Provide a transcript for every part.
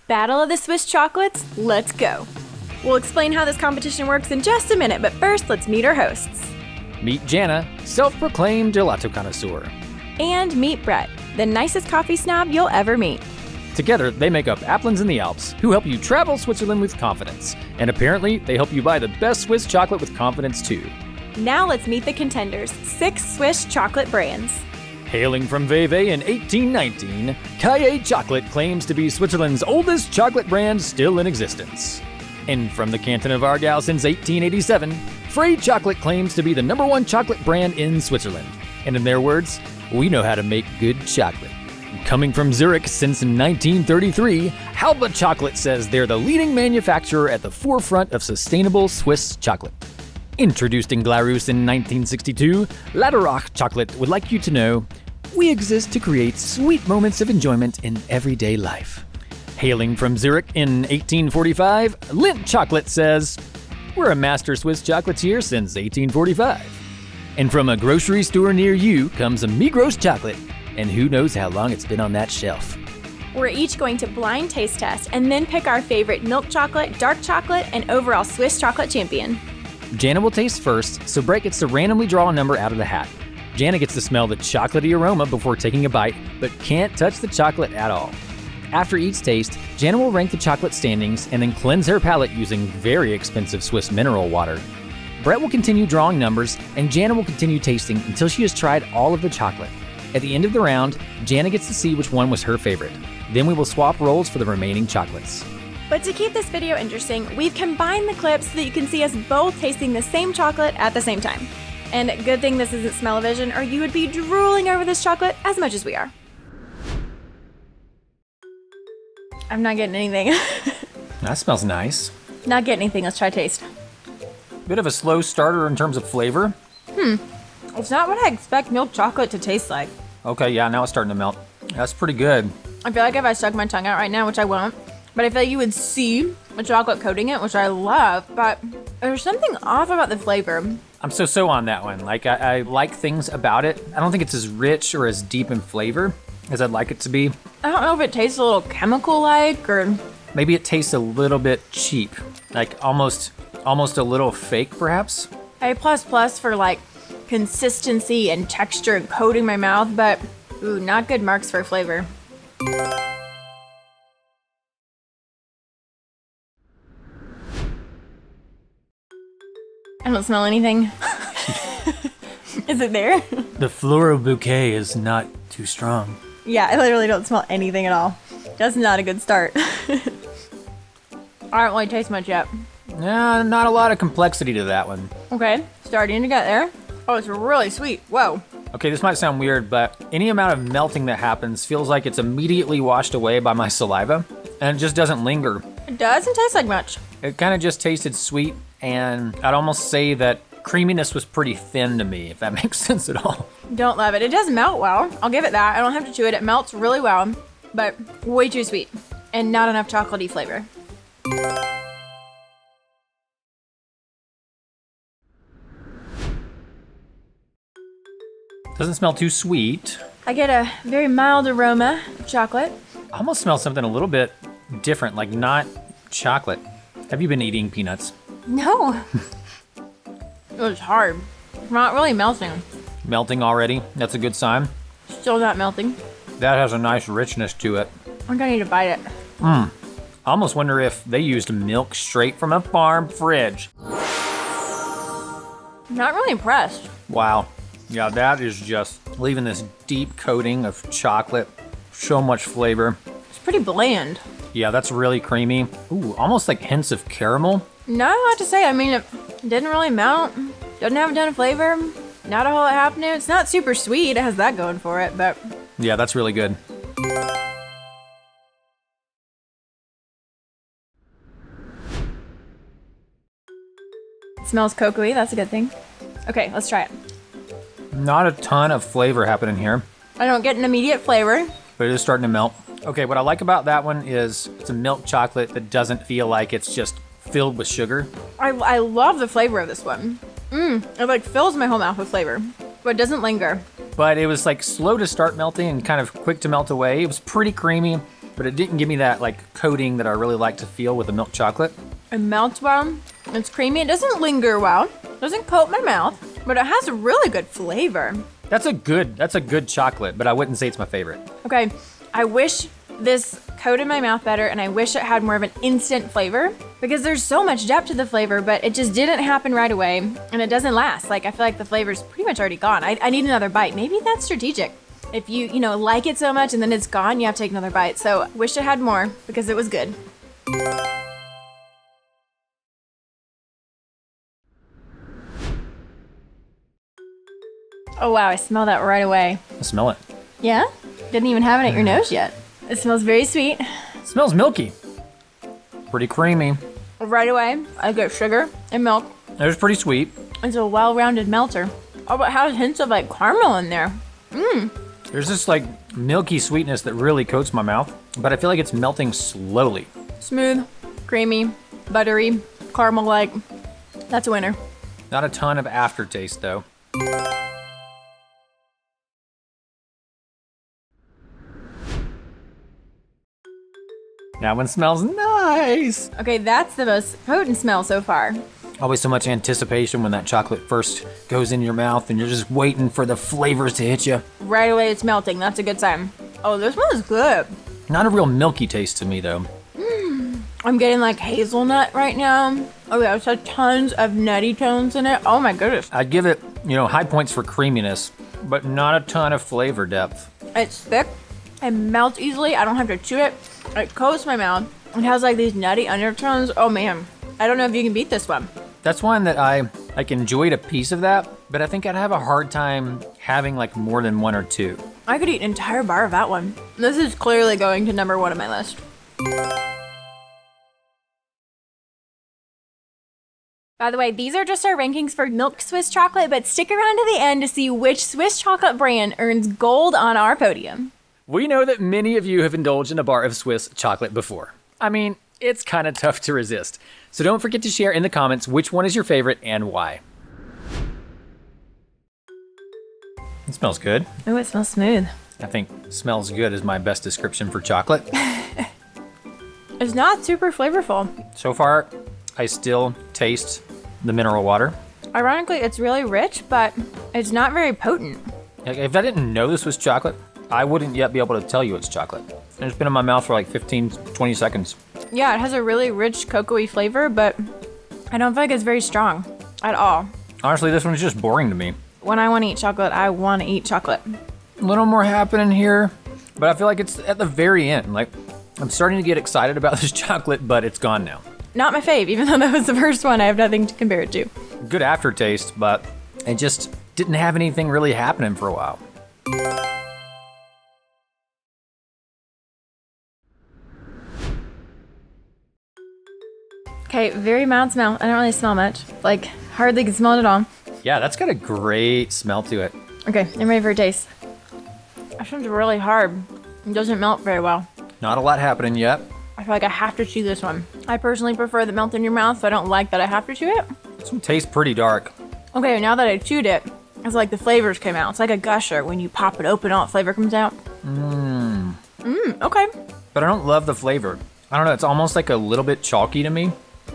Battle of the Swiss Chocolates, let's go. We'll explain how this competition works in just a minute, but first, let's meet our hosts. Meet Jana, self-proclaimed gelato connoisseur. And meet Brett, the nicest coffee snob you'll ever meet. Together, they make up Applins in the Alps, who help you travel Switzerland with confidence. And apparently, they help you buy the best Swiss chocolate with confidence too. Now let's meet the contenders, 6 Swiss chocolate brands. Hailing from Vevey in 1819, Caille Chocolate claims to be Switzerland's oldest chocolate brand still in existence. And from the canton of Aargau since 1887, Frey Chocolate claims to be the #1 chocolate brand in Switzerland. And in their words, we know how to make good chocolate. Coming from Zurich since 1933, Halba Chocolate says they're the leading manufacturer at the forefront of sustainable Swiss chocolate. Introduced in Glarus in 1962, Laderach Chocolate would like you to know, we exist to create sweet moments of enjoyment in everyday life. Hailing from Zurich in 1845, Lindt Chocolate says, we're a master Swiss chocolatier since 1845. And from a grocery store near you comes a Migros chocolate, and who knows how long it's been on that shelf. We're each going to blind taste test and then pick our favorite milk chocolate, dark chocolate, and overall Swiss chocolate champion. Jana will taste first, so Brett gets to randomly draw a number out of the hat. Jana gets to smell the chocolatey aroma before taking a bite, but can't touch the chocolate at all. After each taste, Jana will rank the chocolate standings and then cleanse her palate using very expensive Swiss mineral water. Brett will continue drawing numbers, and Jana will continue tasting until she has tried all of the chocolate. At the end of the round, Jana gets to see which one was her favorite. Then we will swap roles for the remaining chocolates. But to keep this video interesting, we've combined the clips so that you can see us both tasting the same chocolate at the same time. And good thing this isn't smell-o-vision, or you would be drooling over this chocolate as much as we are. I'm not getting anything. That smells nice. Not getting anything, let's try taste. Bit of a slow starter in terms of flavor. It's not what I expect milk chocolate to taste like. Okay, yeah, now it's starting to melt. That's pretty good. I feel like if I stuck my tongue out right now, which I won't, but I feel like you would see the chocolate coating it, which I love, but there's something off about the flavor. I'm so on that one. Like, I like things about it. I don't think it's as rich or as deep in flavor as I'd like it to be. I don't know if it tastes a little chemical-like, or... Maybe it tastes a little bit cheap. Like, almost a little fake, perhaps? A++ for, like, consistency and texture and coating my mouth, but, ooh, not good marks for flavor. I don't smell anything. Is it there? The floral bouquet is not too strong. Yeah, I literally don't smell anything at all. That's not a good start. I don't really taste much yet. Yeah, not a lot of complexity to that one. Okay, starting to get there. Oh, it's really sweet. Whoa. Okay, this might sound weird, but any amount of melting that happens feels like it's immediately washed away by my saliva, and it just doesn't linger. It doesn't taste like much. It kind of just tasted sweet, and I'd almost say that creaminess was pretty thin to me, if that makes sense at all. Don't love it. It does melt well. I'll give it that. I don't have to chew it. It melts really well, but way too sweet and not enough chocolatey flavor. Doesn't smell too sweet. I get a very mild aroma of chocolate. I almost smell something a little bit different, like not chocolate. Have you been eating peanuts? No. It was hard. It's not really melting. Melting already? That's a good sign. Still not melting. That has a nice richness to it. I'm gonna need to bite it. I almost wonder if they used milk straight from a farm fridge. Not really impressed. Wow. Yeah, that is just leaving this deep coating of chocolate. So much flavor. It's pretty bland. Yeah, that's really creamy. Ooh, almost like hints of caramel. Not a lot to say. I mean, it didn't really melt. Doesn't have a ton of flavor. Not a whole lot happening. It's not super sweet. It has that going for it, but... Yeah, that's really good. It smells cocoa-y. That's a good thing. Okay, let's try it. Not a ton of flavor happening here, I don't get an immediate flavor. but it is starting to melt. Okay, what I like about that one is it's a milk chocolate that doesn't feel like it's just filled with sugar. I love the flavor of this one. It like fills my whole mouth with flavor, but it doesn't linger. But it was like slow to start melting and kind of quick to melt away. It was pretty creamy. but it didn't give me that like coating that I really like to feel with the milk chocolate. It melts well. It's creamy. It doesn't linger well. It doesn't coat my mouth, but it has a really good flavor. That's a good chocolate, but I wouldn't say it's my favorite. Okay, I wish this coated my mouth better, and I wish it had more of an instant flavor, because there's so much depth to the flavor, but it just didn't happen right away, and it doesn't last. Like, I feel like the flavor's pretty much already gone. I need another bite. Maybe that's strategic. If you like it so much and then it's gone, you have to take another bite. So wish it had more because it was good. Oh wow, I smell that right away. I smell it. Yeah? Didn't even have it at your nose yet. It smells very sweet. It smells milky. Pretty creamy. Right away, I get sugar and milk. It was pretty sweet. It's a well-rounded melter. Oh, but it has hints of like caramel in there. There's this like milky sweetness that really coats my mouth, but I feel like it's melting slowly. Smooth, creamy, buttery, caramel-like. That's a winner. Not a ton of aftertaste though. That one smells nice. Okay, that's the most potent smell so far. Always so much anticipation when that chocolate first goes in your mouth and you're just waiting for the flavors to hit you. Right away it's melting. That's a good sign. Oh, this one is good. Not a real milky taste to me though. I'm getting like hazelnut right now. Oh yeah, it's had tons of nutty tones in it. Oh my goodness. I'd give it, high points for creaminess, but not a ton of flavor depth. It's thick. It melts easily. I don't have to chew it. It coats my mouth. It has like these nutty undertones. Oh man. I don't know if you can beat this one. That's one that I enjoyed a piece of that, but I think I'd have a hard time having like more than one or two. I could eat an entire bar of that one. This is clearly going to number 1 on my list. By the way, these are just our rankings for milk Swiss chocolate, but stick around to the end to see which Swiss chocolate brand earns gold on our podium. We know that many of you have indulged in a bar of Swiss chocolate before. I mean, it's kind of tough to resist. So don't forget to share in the comments which one is your favorite and why. It smells good. Oh, it smells smooth. I think smells good is my best description for chocolate. It's not super flavorful. So far, I still taste the mineral water. Ironically, it's really rich, but it's not very potent. Like, if I didn't know this was chocolate, I wouldn't yet be able to tell you it's chocolate. And it's been in my mouth for like 15, 20 seconds. Yeah, it has a really rich cocoa-y flavor, but I don't feel like it's very strong at all. Honestly, this one's just boring to me. When I want to eat chocolate, I want to eat chocolate. A little more happening here, but I feel like it's at the very end. Like, I'm starting to get excited about this chocolate, but it's gone now. Not my fave, even though that was the first one. I have nothing to compare it to. Good aftertaste, but it just didn't have anything really happening for a while. Okay, very mild smell. I don't really smell much. Like, hardly can smell it at all. Yeah, that's got a great smell to it. Okay, I'm ready for a taste. This one's really hard. It doesn't melt very well. Not a lot happening yet. I feel like I have to chew this one. I personally prefer the melt in your mouth, so I don't like that I have to chew it. This one tastes pretty dark. Okay, now that I chewed it, it's like the flavors came out. It's like a gusher. When you pop it open, all the flavor comes out. Okay. But I don't love the flavor. I don't know, it's almost like a little bit chalky to me.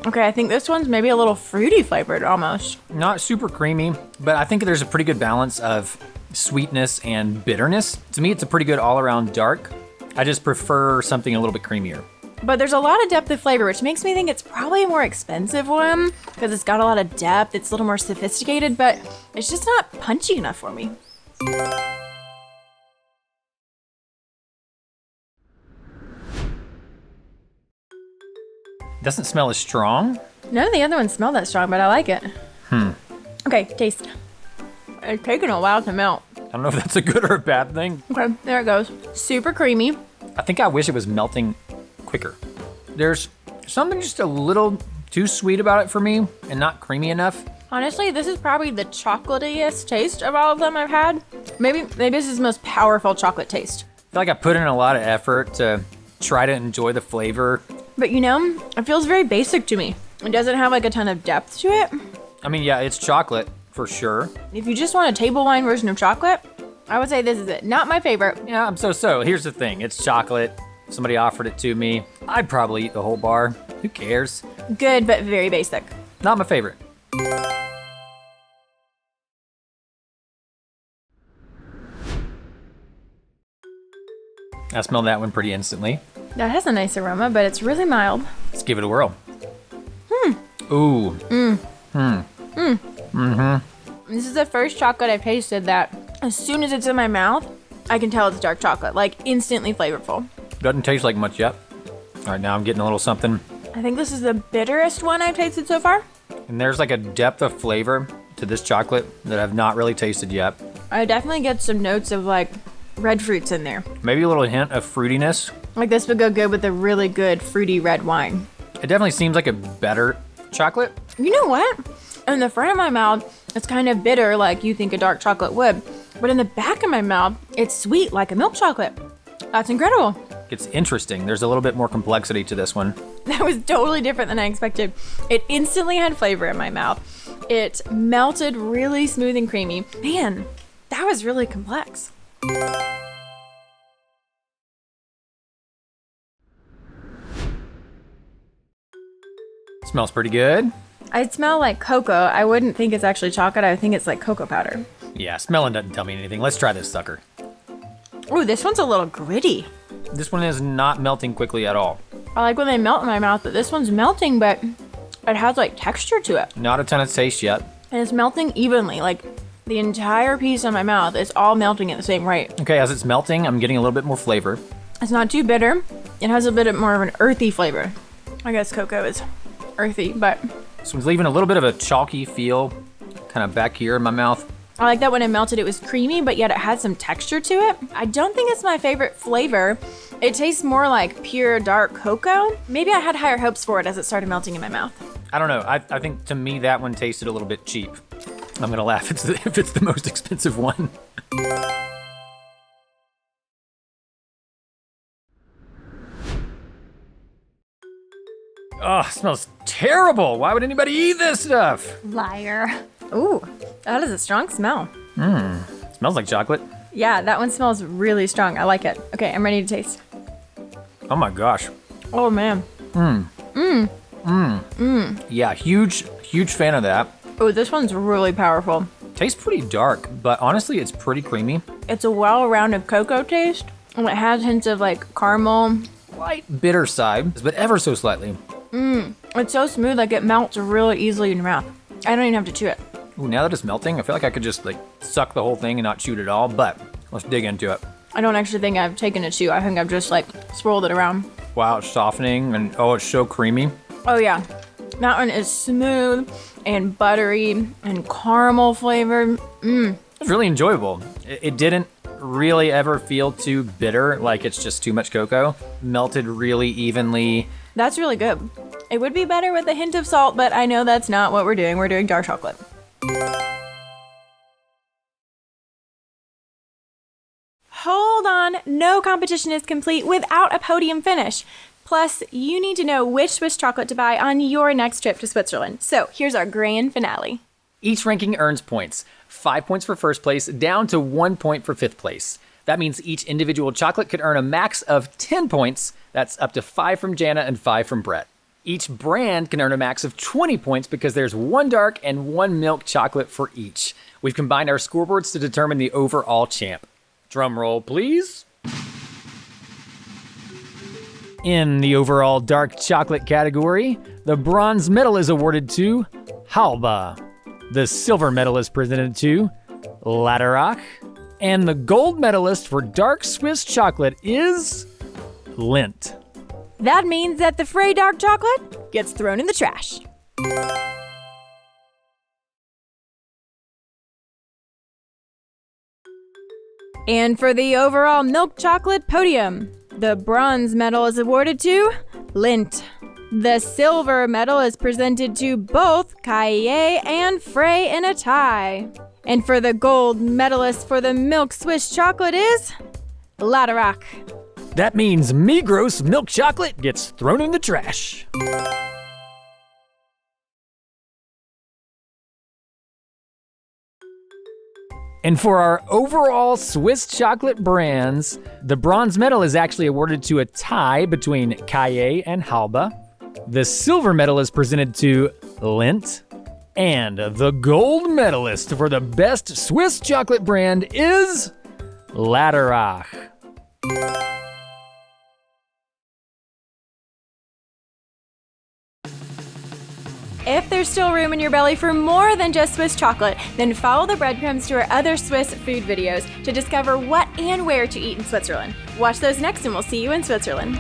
Okay, I think this one's maybe a little fruity flavored almost. Not super creamy, but I think there's a pretty good balance of sweetness and bitterness. To me, it's a pretty good all-around dark. I just prefer something a little bit creamier. But there's a lot of depth of flavor, which makes me think it's probably a more expensive one because it's got a lot of depth. It's a little more sophisticated, but it's just not punchy enough for me. Doesn't smell as strong. None of the other ones smell that strong, but I like it. Okay, taste. It's taken a while to melt. I don't know if that's a good or a bad thing. Okay, there it goes. Super creamy. I think I wish it was melting quicker. There's something just a little too sweet about it for me and not creamy enough. Honestly, this is probably the chocolatiest taste of all of them I've had. Maybe this is the most powerful chocolate taste. I feel like I put in a lot of effort to try to enjoy the flavor. But it feels very basic to me. It doesn't have like a ton of depth to it. I mean, yeah, it's chocolate for sure. If you just want a table wine version of chocolate, I would say this is it. Not my favorite. Yeah, so. Here's the thing. It's chocolate. If somebody offered it to me, I'd probably eat the whole bar. Who cares? Good, but very basic. Not my favorite. I smelled that one pretty instantly. That has a nice aroma, but it's really mild. Let's give it a whirl. Ooh. This is the first chocolate I've tasted that as soon as it's in my mouth, I can tell it's dark chocolate, like instantly flavorful. Doesn't taste like much yet. All right, now I'm getting a little something. I think this is the bitterest one I've tasted so far. And there's like a depth of flavor to this chocolate that I've not really tasted yet. I definitely get some notes of like red fruits in there. Maybe a little hint of fruitiness. Like this would go good with a really good fruity red wine. It definitely seems like a better chocolate. You know what? In the front of my mouth, it's kind of bitter like you think a dark chocolate would. But in the back of my mouth, it's sweet like a milk chocolate. That's incredible. It's interesting. There's a little bit more complexity to this one. That was totally different than I expected. It instantly had flavor in my mouth. It melted really smooth and creamy. Man, that was really complex. Smells pretty good. I smell like cocoa. I wouldn't think it's actually chocolate. I would think it's like cocoa powder. Yeah, smelling doesn't tell me anything. Let's try this sucker. Ooh, this one's a little gritty. This one is not melting quickly at all. I like when they melt in my mouth, but this one's melting, but it has like texture to it. Not a ton of taste yet. And it's melting evenly. Like the entire piece in my mouth is all melting at the same rate. Okay, as it's melting, I'm getting a little bit more flavor. It's not too bitter. It has a bit more of an earthy flavor. I guess cocoa is earthy, but This one's leaving a little bit of a chalky feel, kind of back here in my mouth. I like that when it melted, it was creamy, but yet it had some texture to it. I don't think it's my favorite flavor. It tastes more like pure dark cocoa. Maybe I had higher hopes for it as it started melting in my mouth. I don't know. I think to me that one tasted a little bit cheap. I'm gonna laugh if it's the most expensive one. Oh, it smells terrible. Why would anybody eat this stuff? Liar. Ooh, that is a strong smell. Smells like chocolate. Yeah, that one smells really strong. I like it. Okay, I'm ready to taste. Oh my gosh. Oh man. Yeah, huge fan of that. Oh, this one's really powerful. Tastes pretty dark, but honestly, it's pretty creamy. It's a well-rounded cocoa taste, and it has hints of like caramel. Light bitter side, but ever so slightly. It's so smooth, like it melts really easily in your mouth. I don't even have to chew it. Ooh, now that it's melting, I feel like I could just like suck the whole thing and not chew it at all, but let's dig into it. I don't actually think I've taken a chew. I think I've just like swirled it around. Wow, it's softening and oh, it's so creamy. Oh yeah, that one is smooth and buttery and caramel flavored. It's really enjoyable. It didn't really ever feel too bitter, like it's just too much cocoa. Melted really evenly. That's really good. It would be better with a hint of salt, but I know that's not what we're doing. We're doing dark chocolate. Hold on, no competition is complete without a podium finish. Plus, you need to know which Swiss chocolate to buy on your next trip to Switzerland. So here's our grand finale. Each ranking earns points. 5 points for first place, down to 1 point for fifth place. That means each individual chocolate could earn a max of 10 points. That's up to 5 from Jana and 5 from Brett. Each brand can earn a max of 20 points because there's 1 dark and 1 milk chocolate for each. We've combined our scoreboards to determine the overall champ. Drum roll, please. In the overall dark chocolate category, the bronze medal is awarded to Halba. The silver medal is presented to Laderach. And the gold medalist for dark Swiss chocolate is Lindt. That means that the Frey dark chocolate gets thrown in the trash. And for the overall milk chocolate podium, the bronze medal is awarded to Lindt. The silver medal is presented to both Kaye and Frey in a tie. And for the gold medalist for the milk Swiss chocolate is Laderach. That means Migros milk chocolate gets thrown in the trash. And for our overall Swiss chocolate brands, the bronze medal is actually awarded to a tie between Caille and Halbe. The silver medal is presented to Lindt. And the gold medalist for the best Swiss chocolate brand is Laderach. If there's still room in your belly for more than just Swiss chocolate, then follow the breadcrumbs to our other Swiss food videos to discover what and where to eat in Switzerland. Watch those next and we'll see you in Switzerland.